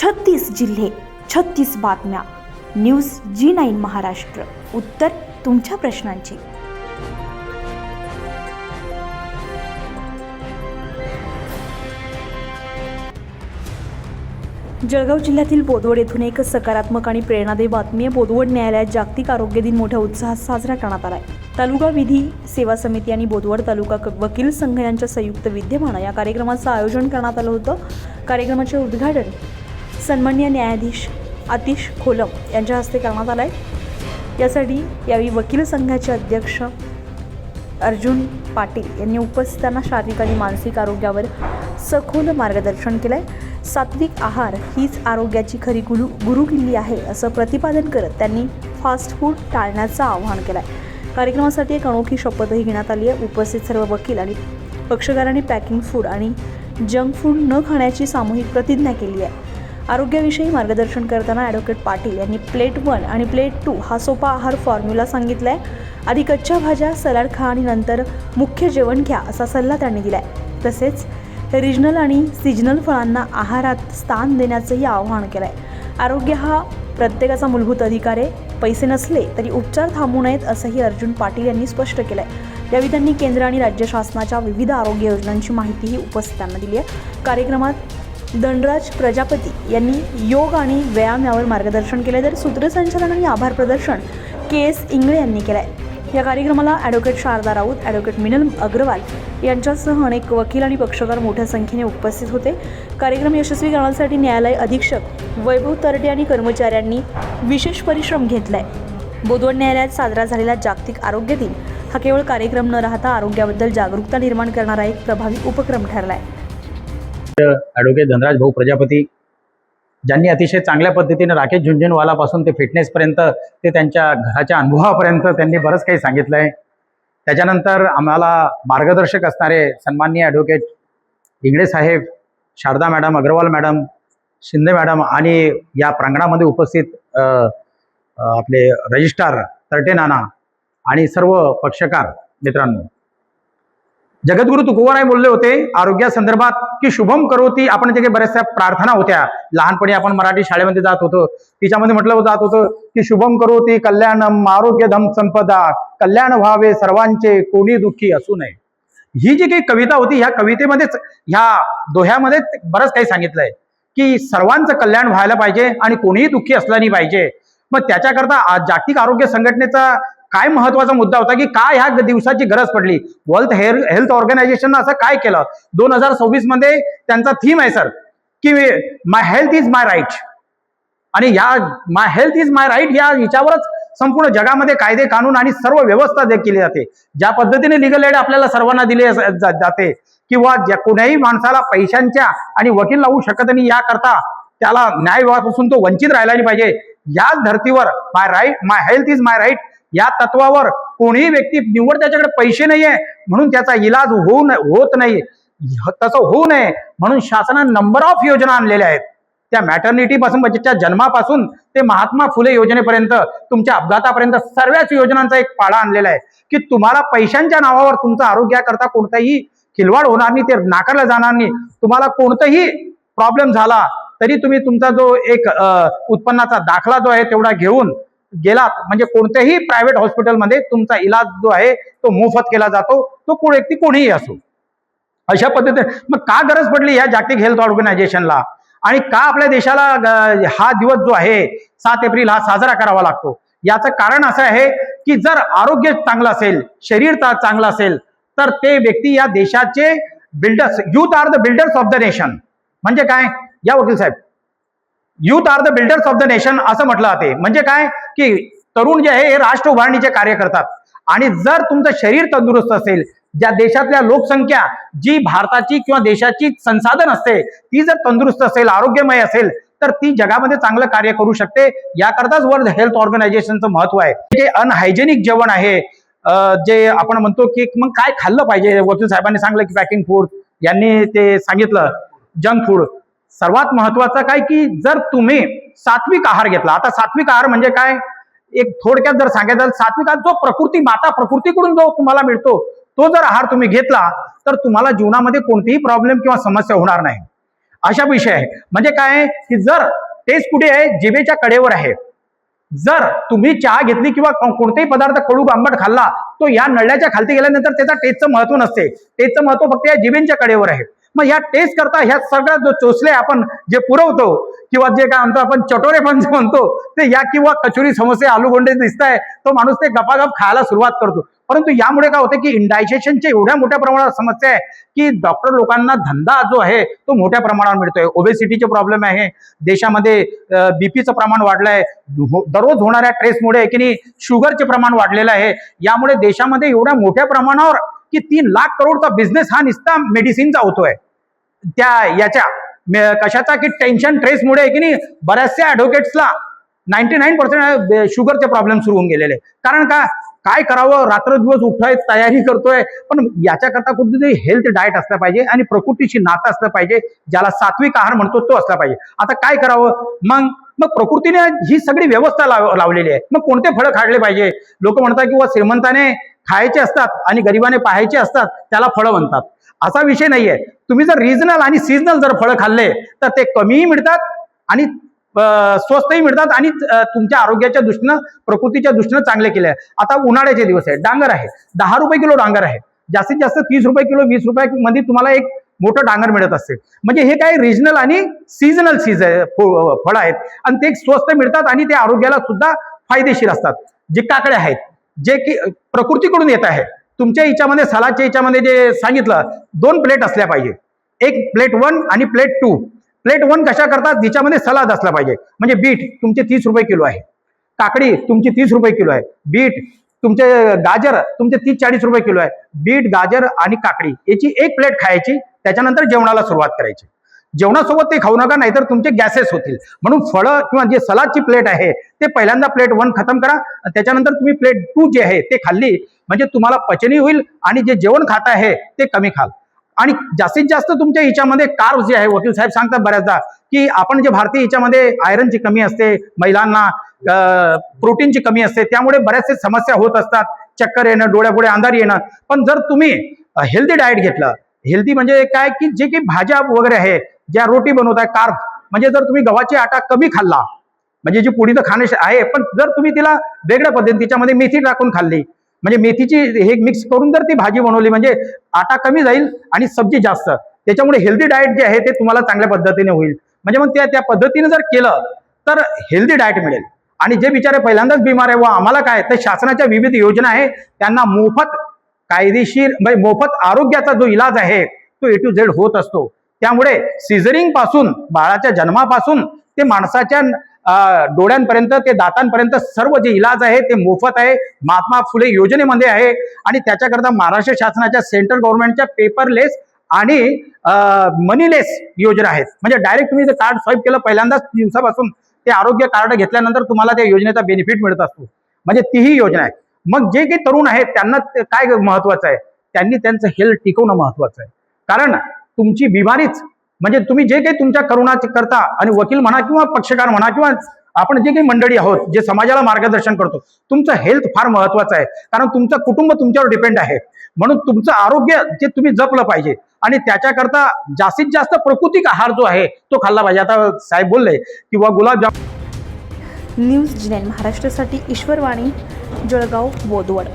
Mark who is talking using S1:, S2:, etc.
S1: 36 जिल्हे, 36 बातम्या. News G9 Maharashtra. उत्तर तुमच्या प्रश्नांची. जळगाव जिल्ह्यातील बोदवड येथून एक सकारात्मक आणि प्रेरणादायी बातमी आहे. बोदवड न्यायालयात जागतिक आरोग्य दिन मोठ्या उत्साहात साजरा करण्यात आला आहे. तालुका विधी सेवा समिती आणि बोदवड तालुका वकील संघ यांच्या संयुक्त विद्यमाने या कार्यक्रमाचं आयोजन करण्यात आलं होतं. कार्यक्रमाचे उद्घाटन सन्माननीय न्यायाधीश आतिश खोलम यांच्या हस्ते करण्यात आलं आहे. यासाठी यावेळी वकील संघाचे अध्यक्ष अर्जुन पाटील यांनी उपस्थितांना शारीरिक आणि मानसिक आरोग्यावर सखोल मार्गदर्शन केलं आहे. सात्विक आहार हीच आरोग्याची खरी गुरुकिल्ली आहे असं प्रतिपादन करत त्यांनी फास्ट फूड टाळण्याचं आवाहन केलं आहे. कार्यक्रमासाठी एक अनोखी शपथही घेण्यात आली आहे. उपस्थित सर्व वकील आणि पक्षकारांनी पॅकिंग फूड आणि जंक फूड न खाण्याची सामूहिक प्रतिज्ञा केली आहे. आरोग्याविषयी मार्गदर्शन करताना ॲडव्होकेट पाटील यांनी प्लेट 1 आणि प्लेट 2 हा सोपा आहार फॉर्म्युला सांगितला आहे. आधी कच्च्या भाज्या सलाड खा आणि नंतर मुख्य जेवण घ्या असा सल्ला त्यांनी दिला आहे. तसेच रिजनल आणि सिजनल फळांना आहारात स्थान देण्याचंही आवाहन केलं आहे. आरोग्य हा प्रत्येकाचा मूलभूत अधिकार आहे. पैसे नसले तरी उपचार थांबू नयेत असंही अर्जुन पाटील यांनी स्पष्ट केलं आहे. यावेळी त्यांनी केंद्र आणि राज्य शासनाच्या विविध आरोग्य योजनांची माहितीही उपस्थितांना दिली आहे. कार्यक्रमात धनराज प्रजापती यांनी योग आणि व्यायाम यावर मार्गदर्शन केले, तर सूत्रसंचालन आणि आभार प्रदर्शन KS इंगळे यांनी केलं आहे. या कार्यक्रमाला ॲडव्होकेट शारदा राऊत, ॲडव्होकेट मिनल अग्रवाल यांच्यासह अनेक वकील आणि पक्षकार मोठ्या संख्येने उपस्थित होते. कार्यक्रम यशस्वी करण्यासाठी न्यायालय अधीक्षक वैभव तरटे आणि कर्मचाऱ्यांनी विशेष परिश्रम घेतला आहे. बोदवड न्यायालयात साजरा झालेला जागतिक आरोग्य दिन हा केवळ कार्यक्रम न राहता आरोग्याबद्दल जागरूकता निर्माण करणारा एक प्रभावी उपक्रम ठरला आहे.
S2: ॲडव्होकेट धनराज भाऊ प्रजापती ज्यांनी अतिशय चांगल्या पद्धतीने राकेश झुंझुनवालापासून ते फिटनेसपर्यंत ते त्यांच्या घराच्या अनुभवापर्यंत त्यांनी बरंच काही सांगितलं आहे. त्याच्यानंतर आम्हाला मार्गदर्शक असणारे सन्माननीय ॲडव्होकेट इंगळे साहेब, Sharada madam, Agarwal madam, Shinde madam आणि या प्रांगणामध्ये उपस्थित आपले रजिस्ट्रार तरटे नाना आणि सर्व पक्षकार मित्रांनो, जगद्गुरु तुकोबाराय बोलले होते आरोग्यासंदर्भात की शुभम करोती. आपण जे काही बऱ्याचशा प्रार्थना होत्या लहानपणी आपण मराठी शाळेमध्ये जात होतो, तिच्यामध्ये म्हटलं जात होतं की शुभम करोती कल्याणम आरोग्यधम संपदा, कल्याण व्हावे सर्वांचे कोणी दुःखी असू नये. ही जी काही कविता होती ह्या कवितेमध्येच ह्या दोह्यामध्ये बरंच काही सांगितलंय की सर्वांचं कल्याण व्हायला पाहिजे आणि कोणीही दुःखी असलं नाही पाहिजे. मग त्याच्याकरता जागतिक आरोग्य संघटनेचा काय महत्वाचा मुद्दा होता की काय ह्या दिवसाची गरज पडली. वर्ल्ड हेल्थ ऑर्गनायझेशननं असं काय केलं 2026 मध्ये त्यांचा थीम आहे सर की माय हेल्थ इज माय राईट. आणि या माय हेल्थ इज माय राईट या विचारावरच संपूर्ण जगामध्ये कायदे कानून आणि सर्व व्यवस्था केली जाते. ज्या पद्धतीने लिगल एड आपल्याला सर्वांना दिले जाते किंवा ज्या कोण्याही माणसाला पैशांच्या आणि वकील लावू शकत नाही याकरता त्याला न्यायापासून तो वंचित राहिला नाही पाहिजे. याच धर्तीवर माय हेल्थ इज माय राईट या तत्वावर कोणीही व्यक्ती निव्वळ त्याच्याकडे पैसे नाहीये म्हणून त्याचा इलाज होत नाही, तसं होऊ नये म्हणून शासनाने नंबर ऑफ योजना आणलेल्या आहेत. त्या मॅटर्निटी पासून बच्चेच्या जन्मापासून ते महात्मा फुले योजनेपर्यंत तुमच्या अपघातापर्यंत सर्वच योजनांचा एक पाढा आणलेला आहे की तुम्हाला पैशांच्या नावावर तुमचं आरोग्याकरता कोणताही खिलवाड होणार नाही, ते नाकारलं जाणार नाही. तुम्हाला कोणताही प्रॉब्लेम झाला तरी तुम्ही तुमचा जो एक उत्पन्नाचा दाखला जो आहे तेवढा घेऊन गेलात म्हणजे कोणत्याही प्रायव्हेट हॉस्पिटलमध्ये तुमचा इलाज जो आहे तो मोफत केला जातो, तो व्यक्ती कोणीही असो. अशा पद्धतीने मग का गरज पडली या जागतिक हेल्थ ऑर्गनायझेशनला आणि का आपल्या देशाला हा दिवस जो आहे 7 एप्रिल हा साजरा करावा लागतो. याचं कारण असं आहे की जर आरोग्य चांगलं असेल, शरीर चांगलं असेल तर ते व्यक्ती या देशाचे builders, youth are the builders of the nation. म्हणजे काय या वकील साहेब, youth are the builders of the nation असं म्हटलं जाते. म्हणजे काय की तरुण जे आहे हे राष्ट्र उभारणीचे कार्य करतात. आणि जर तुमचं शरीर तंदुरुस्त असेल, ज्या देशातल्या लोकसंख्या जी भारताची किंवा देशाची संसाधन असते ती जर तंदुरुस्त असेल, आरोग्यमय असेल तर ती जगामध्ये चांगलं कार्य करू शकते. याकरताच वर्ल्ड हेल्थ ऑर्गनायझेशनचं महत्व आहे. जे अनहायजेनिक जेवण आहे, जे आपण म्हणतो की मग काय खाल्लं पाहिजे, वकील साहेबांनी सांगितलं की पॅकिंग फूड, यांनी ते सांगितलं जंक फूड. सर्वात महत्वाचं काय की जर तुम्ही सात्विक आहार घेतला, आता सात्विक आहार म्हणजे काय एक थोडक्यात जर सांगायचं, सात्विक आहार जो माता प्रकृतीकडून जो तुम्हाला मिळतो तो जर आहार तुम्ही घेतला तर तुम्हाला जीवनामध्ये कोणतीही प्रॉब्लेम किंवा समस्या होणार नाही. अशा विषय आहे. म्हणजे काय आहे की जर टेस्ट कुठे आहे, जिभेच्या कडेवर आहे. जर तुम्ही चहा घेतली किंवा कोणताही पदार्थ कडू आंबट खाल्ला, तो या नळ्याच्या खालती गेल्यानंतर त्याचा टेस्टचं महत्व नसते. टेस्टचं महत्व फक्त या जिभेच्या कडेवर आहे. मग या टेस्ट करता ह्या सगळ्या जो चोचले आपण जे पुरवतो किंवा जे काय म्हणतो आपण चटोरे पण जे म्हणतो ते या किंवा कचोरी समोसे आलूगोंडे दिसताय, तो माणूस ते गपागप खायला सुरुवात करतो. परंतु यामुळे काय होतं की इंडायजेशनच्या एवढ्या मोठ्या प्रमाणात समस्या आहे की डॉक्टर लोकांना धंदा जो आहे तो मोठ्या प्रमाणावर मिळतोय. ओबेसिटीचे प्रॉब्लेम आहे देशामध्ये, बीपीचं प्रमाण वाढलंय, दररोज होणाऱ्या ट्रेसमुळे की नाही शुगरचे प्रमाण वाढलेलं आहे. यामुळे देशामध्ये एवढ्या मोठ्या प्रमाणावर की 3 लाख करोडचा बिझनेस हा नुसता मेडिसिनचा होतोय. त्या याच्या कशाचा की टेन्शन ट्रेसमुळे की नाही बऱ्याचशा ॲडव्होकेट्सला 99% शुगरचे प्रॉब्लेम सुरू होऊन गेलेले. कारण काय करावं, रात्रदिवस उठाय तयारी करतोय, पण याच्याकरता कुठेतरी हेल्थ डाएट असलं पाहिजे आणि प्रकृतीशी नातं असलं पाहिजे, ज्याला सात्विक आहार म्हणतो तो असला पाहिजे. आता काय करावं, मग प्रकृतीने ही सगळी व्यवस्था लावलेली आहे. मग कोणते फळं खाल्ले पाहिजे? लोक म्हणतात किंवा श्रीमंताने खायचे असतात आणि गरिबाने पाहायचे असतात, त्याला फळं म्हणतात. असा विषय नाहीये. तुम्ही जर रिजनल आणि सीजनल जर फळं खाल्ले तर ते कमीही मिळतात आणि स्वस्तही मिळतात आणि तुमच्या आरोग्याच्या दृष्टीनं प्रकृतीच्या दृष्टीनं चांगले केले आहे. आता उन्हाळ्याचे दिवस आहे, डांगर आहे, 10 रुपये किलो डांगर आहे. जास्तीत जास्त 30 रुपये किलो, 20 रुपयामध्ये तुम्हाला एक मोठं डांगर मिळत असते. म्हणजे हे काय रिजनल आणि सीजनल फळं आहेत आणि ते स्वस्त मिळतात आणि ते आरोग्याला सुद्धा फायदेशीर असतात. जे काकडे आहेत, जे की प्रकृतीकडून येत आहे. तुमच्या याच्यामध्ये सलादच्या याच्यामध्ये जे सांगितलं 2 प्लेट असल्या पाहिजे, एक प्लेट 1 आणि प्लेट 2. प्लेट 1 कशा करतात, जिच्यामध्ये सलाद असला पाहिजे. म्हणजे बीट तुमचे 30 रुपये किलो आहे, काकडी तुमची 30 रुपये किलो आहे, बीट तुमचे गाजर तुमचे 30-40 रुपये किलो आहे. बीट, गाजर आणि काकडी याची एक प्लेट खायची, त्याच्यानंतर जेवणाला सुरुवात करायची. जेवणासोबत ते खाऊ नका, नाहीतर तुमचे गॅसेस होतील. म्हणून फळं किंवा जे सलादची प्लेट आहे ते पहिल्यांदा प्लेट 1 खतम करा, त्याच्यानंतर तुम्ही प्लेट 2 जे आहे ते खाल्ली म्हणजे तुम्हाला पचनही होईल आणि जे जेवण खात आहे ते कमी खाल. आणि जास्तीत जास्त तुमच्या याच्यामध्ये कार्ब्स जे आहे, वकील साहेब सांगतात बऱ्याचदा की आपण जे भारतीय याच्यामध्ये आयरनची कमी असते, महिलांना प्रोटीनची कमी असते, त्यामुळे बऱ्याचशा समस्या होत असतात, चक्कर येणं, डोळ्यापुढे अंधार येणं. पण जर तुम्ही हेल्दी डाएट घेतलं, हेल्दी म्हणजे काय की जे काही भाज्या वगैरे आहे, ज्या रोटी बनवत आहे, कार्ब म्हणजे जर तुम्ही गव्हाची आटा कमी खाल्ला, म्हणजे जी पुडी तर खाणे आहे, पण जर तुम्ही तिला वेगळ्या पद्धतीने तिच्यामध्ये मेथी टाकून खाल्ली, म्हणजे मेथीची हे मिक्स करून जर ती भाजी बनवली, म्हणजे आटा कमी जाईल आणि सब्जी जास्त. त्याच्यामुळे हेल्दी डाएट जे आहे ते तुम्हाला चांगल्या पद्धतीने होईल. म्हणजे मग त्या पद्धतीने जर केलं तर हेल्दी डाएट मिळेल. आणि जे बिचारे पहिल्यांदाच बिमार आहे व आम्हाला काय, तर शासनाच्या विविध योजना आहे, त्यांना मोफत कायदेशीर म्हणजे मोफत आरोग्याचा जो इलाज आहे तो A to Z होत असतो. त्यामुळे सिझरिंग पासून, बाळाच्या जन्मापासून ते माणसाच्या डोळ्यांपर्यंत ते दातांपर्यंत सर्व जे इलाज आहे ते मोफत आहे, महात्मा फुले योजनेमध्ये आहे. आणि त्याच्याकरता महाराष्ट्र शासनाच्या सेंट्रल गव्हर्नमेंटच्या पेपरलेस आणि मनीलेस योजना आहेत. म्हणजे डायरेक्ट तुम्ही ते कार्ड स्वाईप केलं पहिल्यांदाच दिवसापासून ते आरोग्य कार्ड घेतल्यानंतर तुम्हाला त्या योजनेचा बेनिफिट मिळत असतो. म्हणजे तीही योजना आहे. मग जे काही तरुण आहेत त्यांना काय महत्वाचं आहे, त्यांनी त्यांचं हेल्थ टिकवणं महत्वाचं आहे. कारण तुमची बिमारीच म्हणजे तुम्ही जे काही तुमच्या करुणाचे करता, आणि वकील म्हणा किंवा पक्षकार म्हणा किंवा आपण जे काही मंडळी आहोत जे समाजाला मार्गदर्शन करतो, तुमचं हेल्थ फार महत्वाचं आहे. कारण तुमचं कुटुंब तुमच्यावर डिपेंड आहे. म्हणून तुमचं आरोग्य जे तुम्ही जपलं पाहिजे आणि त्याच्याकरता जास्तीत जास्त प्राकृतिक आहार जो आहे तो खाल्ला पाहिजे. आता साहेब बोलले किंवा गुलाबजाम.
S1: न्यूज 9 महाराष्ट्रासाठी ईश्वरवाणी, जळगाव, बोदवड.